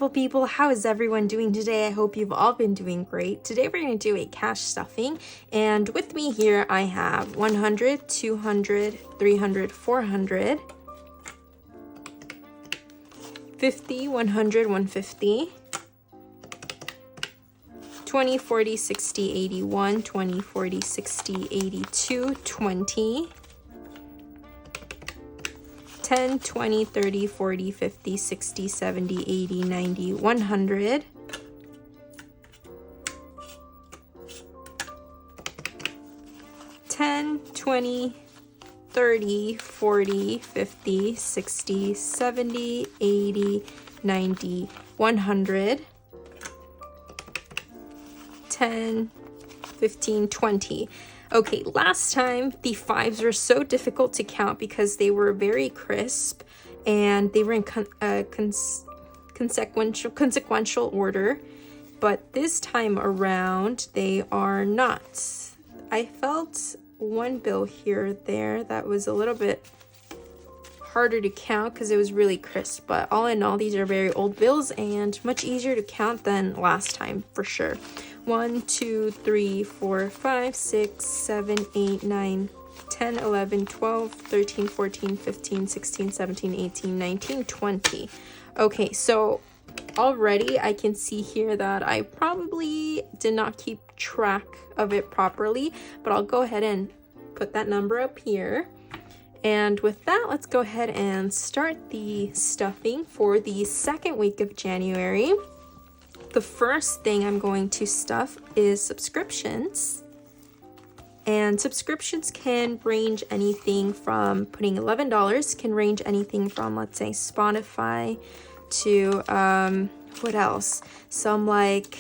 beautiful people. How is everyone doing today? I hope you've all been doing great. Today we're going to do a cash stuffing, and with me here I have 100, 200, 300, 400, 50, 100, 150, 20, 40, 60, 81, 20, 40, 60, 82, 20, 10, 20, 30, 40, 50, 60, 70, 80, 90, 100, 10, 20, 30, 40, 50, 60, 70, 80, 90, 100, 10, 15, 20. Okay, last time the fives were so difficult to count because they were very crisp and they were in consequential order, but this time around they are not. I felt one bill here or there that was a little bit harder to count because it was really crisp, but all in all these are very old bills and much easier to count than last time for sure. 1, 2, 3, 4, 5, 6, 7, 8, 9, 10, 11, 12, 13, 14, 15, 16, 17, 18, 19, 20. Okay, so already I can see here that I probably did not keep track of it properly, but I'll go ahead and put that number up here. And with that, let's go ahead and start the stuffing for the second week of January. The first thing I'm going to stuff is subscriptions. And subscriptions can range anything from putting $11, can range anything from, let's say, Spotify to, what else? Some like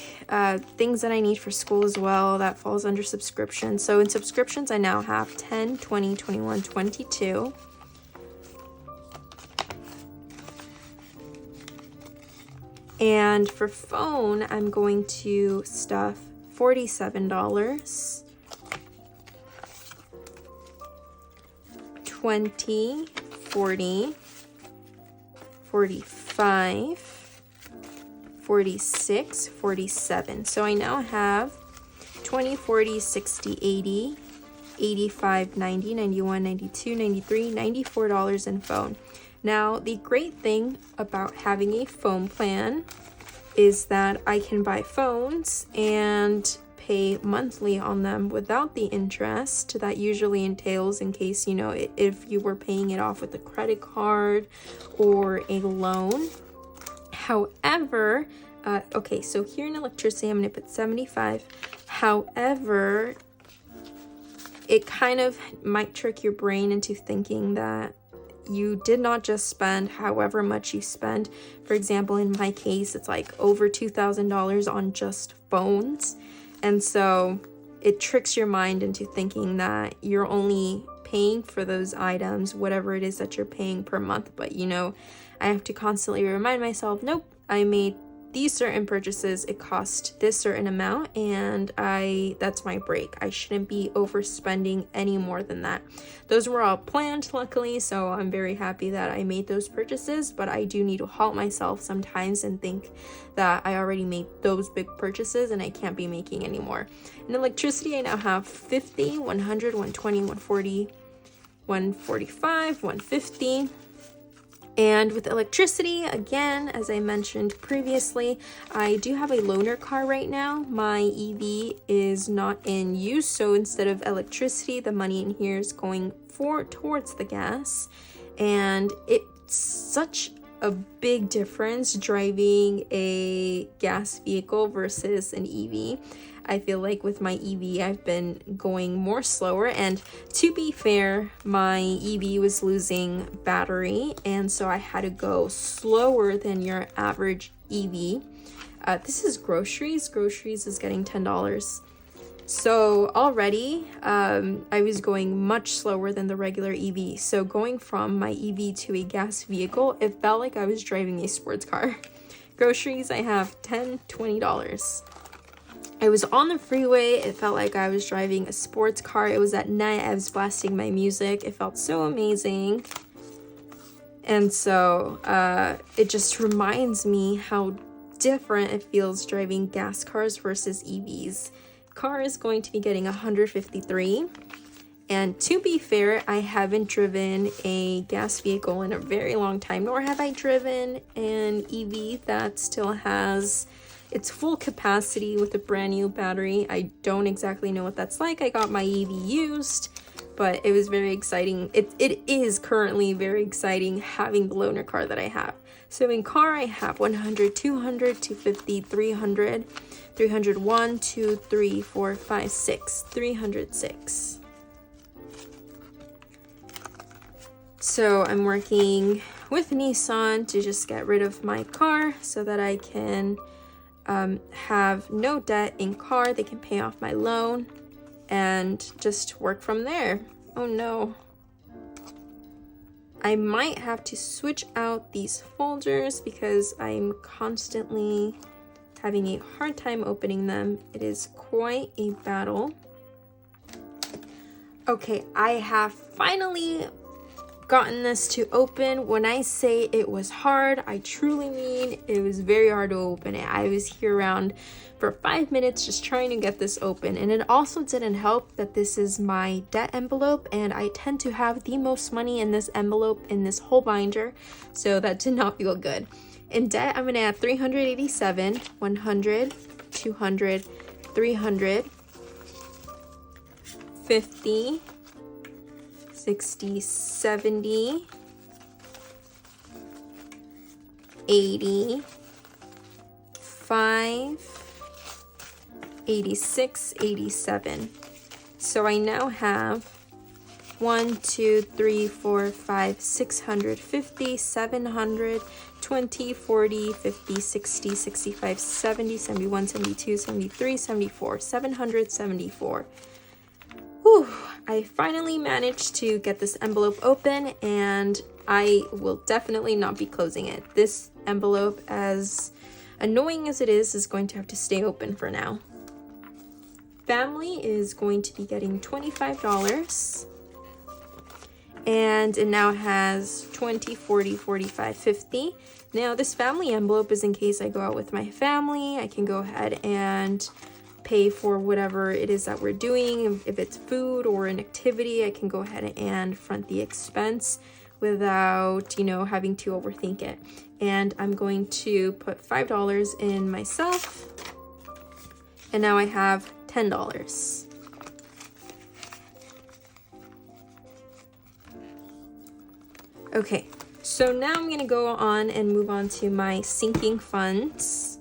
things that I need for school as well, that falls under subscription. So in subscriptions, I now have 10, 20, 21, 22. And for phone, I'm going to stuff $47, 20, 40, 45, 46, 47. So I now have 20, 40, 60, 80, 85, 90, 91, 92, 93, $94 in phone. Now, the great thing about having a phone plan is that I can buy phones and pay monthly on them without the interest that usually entails in case, you know, if you were paying it off with a credit card or a loan. However, okay, so here in electricity, I'm going to put 75. However, it kind of might trick your brain into thinking that you did not just spend however much you spend. For example, in my case, it's like over $2,000 on just phones. And so it tricks your mind into thinking that you're only paying for those items, whatever it is that you're paying per month. But you know, I have to constantly remind myself, nope, I made these certain purchases, it cost this certain amount, and that's my break. I shouldn't be overspending any more than that. Those were all planned, luckily, so I'm very happy that I made those purchases, but I do need to halt myself sometimes and think that I already made those big purchases and I can't be making any more. In electricity, I now have 50, 100, 120, 140, 145, 150. And with electricity, again, as I mentioned previously, I do have a loaner car right now. My EV is not in use, so instead of electricity, the money in here is going towards the gas. And it's such a big difference driving a gas vehicle versus an EV. I feel like with my EV, I've been going more slower, and to be fair, my EV was losing battery, and so I had to go slower than your average EV. This is groceries. Groceries is getting $10. So already, I was going much slower than the regular EV. So going from my EV to a gas vehicle, it felt like I was driving a sports car. Groceries, I have $10, $20. I was on the freeway. It felt like I was driving a sports car. It was at night. I was blasting my music. It felt so amazing. And so it just reminds me how different it feels driving gas cars versus EVs. Car is going to be getting 153. And to be fair, I haven't driven a gas vehicle in a very long time, nor have I driven an EV that still has its full capacity with a brand new battery. I don't exactly know what that's like. I got my EV used, but it was very exciting. It is currently very exciting having the loaner car that I have. So in car, I have 100, 200, 250, 300, 301, 2, 3, 4, 5, 6, 306. So I'm working with Nissan to just get rid of my car so that I can have no debt in car. They can pay off my loan and just work from there. Oh no. I might have to switch out these folders because I'm constantly having a hard time opening them. It is quite a battle. Okay, I have finally gotten this to open. When I say it was hard, I truly mean it was very hard to open it. I was here around for 5 minutes just trying to get this open, and it also didn't help that this is my debt envelope, and I tend to have the most money in this envelope in this whole binder, so that did not feel good. In debt, I'm gonna add 387, 100, 200, 300, 50, 60, 70, 80, 5, 86, 87. So I now have 1, 2, 3, 4, 5, 650, 700, 20, 40, 50, 60, 65, 70, 71, 72, 73, 74, 774. Whew, I finally managed to get this envelope open, and I will definitely not be closing it. This envelope, as annoying as it is going to have to stay open for now. Family is going to be getting $25, and it now has 20, 40, 45, 50. Now this family envelope is in case I go out with my family. I can go ahead and pay for whatever it is that we're doing. If it's food or an activity, I can go ahead and front the expense without, having to overthink it. And I'm going to put $5 in myself, and now I have $10. Okay, so now I'm gonna go on and move on to my sinking funds.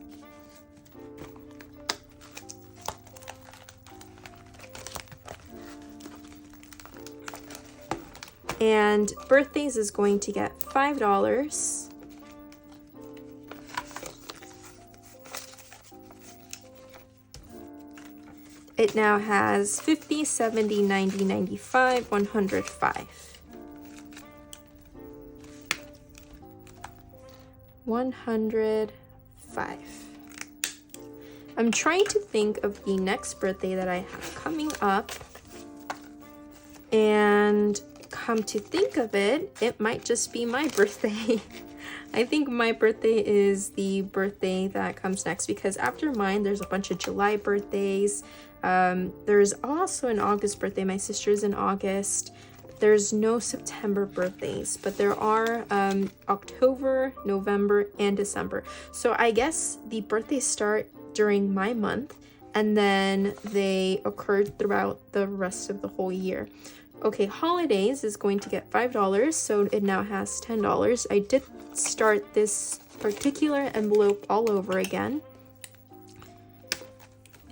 And birthdays is going to get $5. It now has 50, 70, 90, 95, 105. 105. I'm trying to think of the next birthday that I have coming up, and come to think of it, it might just be my birthday. I think my birthday is the birthday that comes next, because after mine there's a bunch of July birthdays. There's also an August birthday. My sister's in August. There's no September birthdays, but there are October, November, and December. So I guess the birthdays start during my month, and then they occurred throughout the rest of the whole year. Okay, holidays is going to get $5, so it now has $10. I did start this particular envelope all over again.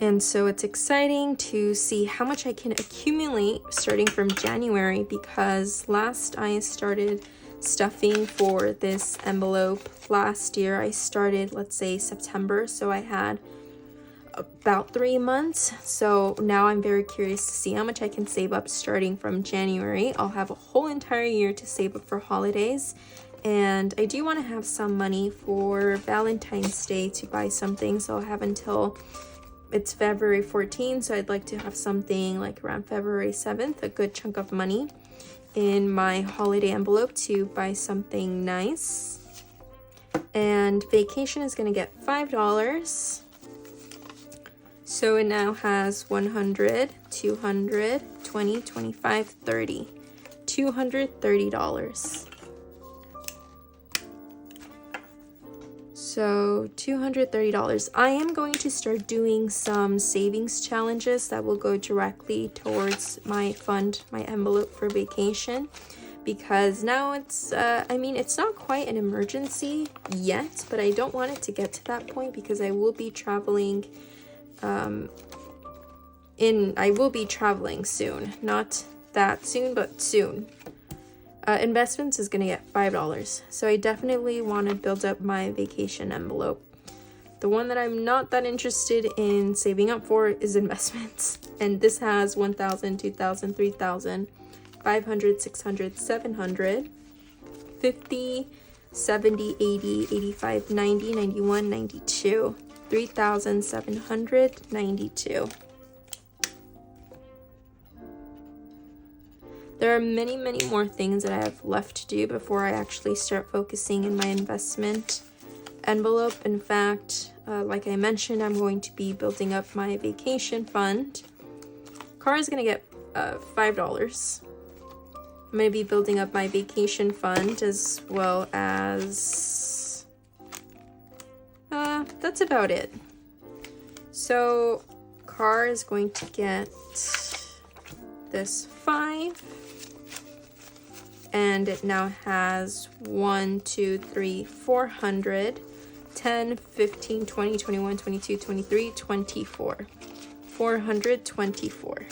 And so it's exciting to see how much I can accumulate starting from January, because last I started stuffing for this envelope last year. I started, let's say, September, so I had about 3 months. So now I'm very curious to see how much I can save up starting from January. I'll have a whole entire year to save up for holidays, and I do want to have some money for Valentine's Day to buy something, so I'll have until it's February 14th, so I'd like to have something like around February 7th, a good chunk of money in my holiday envelope to buy something nice. And vacation is going to get $5. So it now has 100, 200, 20, 25, 30. $230. So $230. I am going to start doing some savings challenges that will go directly towards my fund, my envelope for vacation, because now it's, I mean, it's not quite an emergency yet, but I don't want it to get to that point because I will be traveling, I will be traveling soon. Not that soon, but soon. Investments is going to get $5. So I definitely want to build up my vacation envelope. The one that I'm not that interested in saving up for is investments. And this has 1,000, 2,000, 3,000, 500, 600, 700, 50, 70, 80, 85, 90, 91, 92, 3,792. There are many, many more things that I have left to do before I actually start focusing in my investment envelope. In fact, like I mentioned, I'm going to be building up my vacation fund. Car is going to get $5. I'm going to be building up my vacation fund as well as... that's about it. So, car is going to get this 5. And it now has 1, 2, 3, 400, 10, 15, 20, 21, 22, 23, 24. 424.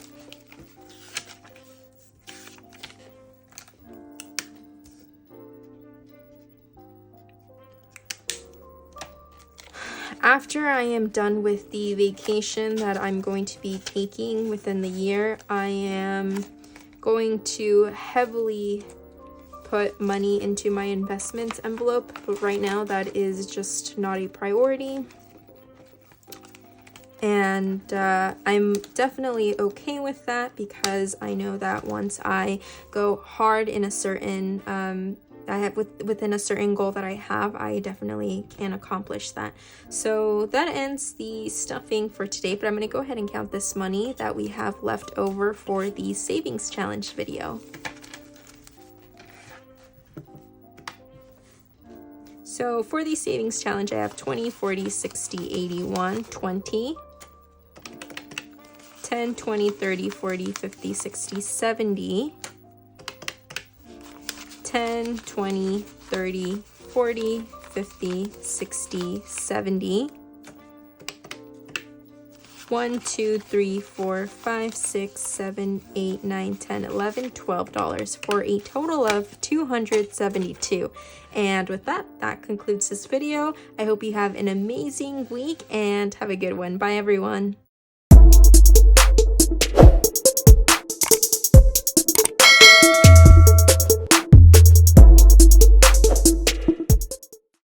After I am done with the vacation that I'm going to be taking within the year, I am going to heavily put money into my investments envelope, but right now that is just not a priority. And I'm definitely okay with that because I know that once I go hard in a certain within a certain goal that I have, I definitely can accomplish that. So that ends the stuffing for today, but I'm going to go ahead and count this money that we have left over for the savings challenge video. So for the savings challenge, I have 20, 40, 60, 81, 20, 10, 20, 30, 40, 50, 60, 70, 10, 20, 30, 40, 50, 60, 70, 1, 2, 3, 4, 5, 6, 7, 8, 9, 10, 11, $12 for a total of $272. And with that, that concludes this video. I hope you have an amazing week and have a good one. Bye, everyone.